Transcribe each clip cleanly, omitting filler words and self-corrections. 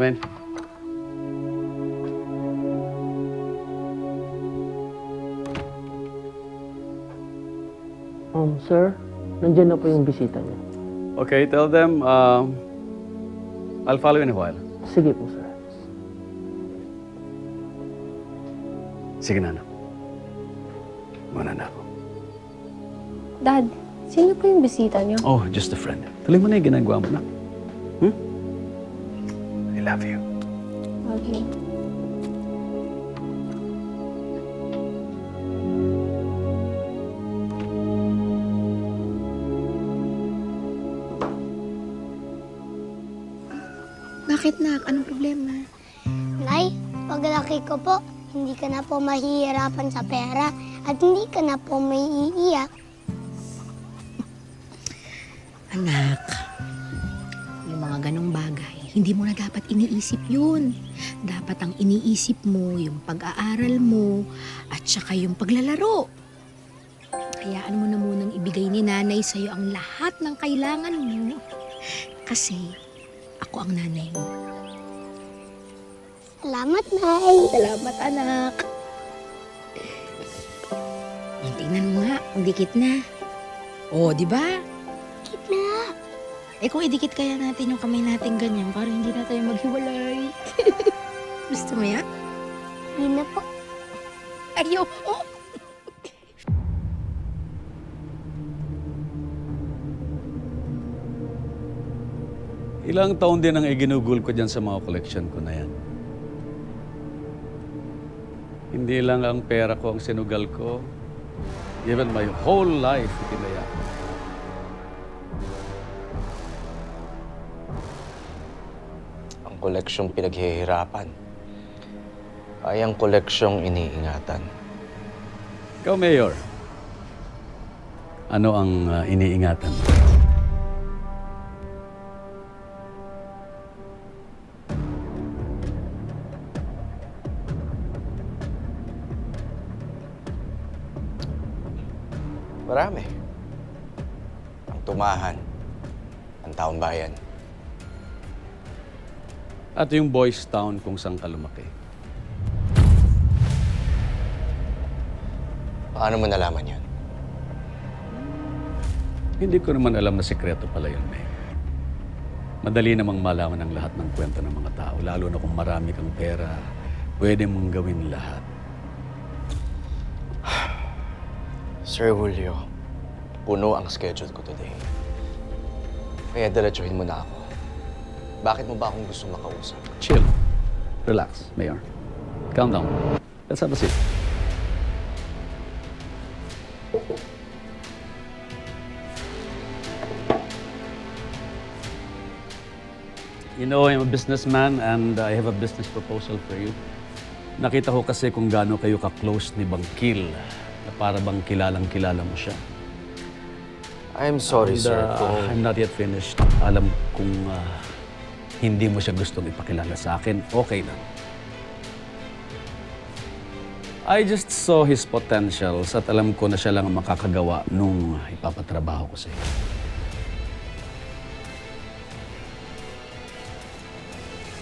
Come in. Sir, nandiyan na po yung bisita niyo. Okay, tell them I'll follow in a while. Sige po, sir. Sige na, anak. Muna na ako. Dad, sino po yung bisita niyo? Oh, just a friend. Tuloy mo na yung ginagawa mo na. Hmm? I love you. Love you. Bakit, nak? Anong problema? Nay, paglaki ko po, hindi ka na po mahihirapan sa pera at hindi ka na po maiiyak. Anak, yung mga ganong bagay, hindi mo na dapat iniisip yun. Dapat ang iniisip mo, yung pag-aaral mo, at saka yung paglalaro. Hayaan mo na munang ibigay ni nanay sa'yo ang lahat ng kailangan mo. Kasi ako ang nanay mo. Salamat, Nay. Salamat, anak. Tingnan mo nga, kung dikit na. Oh, di ba? Dikit na. Eh kung idikit kaya natin yung kamay natin ganyan, para hindi na tayo maghiwalay. Gusto mo yan? Hindi na po. Ayaw. Oh. Ilang taon din ang iginugol ko dyan sa mga collection ko na yan. Hindi lang ang pera ko ang sinugal ko. Even my whole life, itinaya ko. Ang koleksyong pinaghihirapan ay ang koleksyong iniingatan. Ikaw, Mayor. Ano ang iniingatan mo? Marami. Ang tumahan, ang taong bayan. At yung Boys Town kung saan ka lumaki. Paano mo nalaman yan? Hindi ko naman alam na sekreto pala yun, Mayor. Madali namang malaman ang lahat ng kwento ng mga tao, lalo na kung marami kang pera, pwede mong gawin lahat. Sir Julio, puno ang schedule ko today. Kaya diretsuhin mo na ako. Bakit mo ba akong gusto makausap? Chill. Relax, Mayor. Calm down. Let's have a seat. You know, I'm a businessman and I have a business proposal for you. Nakita ko kasi kung gaano kayo ka-close ni Bangkil na para bang kilalang-kilala mo siya. I'm sorry, And, sir. Kung I'm not yet finished. Alam kung hindi mo siya gustong ipakilala sa akin, okay lang. I just saw his potentials at alam ko na siya lang ang makakagawa nung ipapatrabaho ko sa iyo.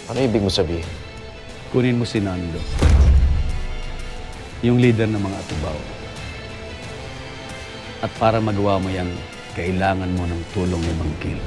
ano ibig mo sabihin? Kunin mo si Nando, yung leader ng mga atubaw. At para magawa mo yan, kailangan mo ng tulong ni Bangkil.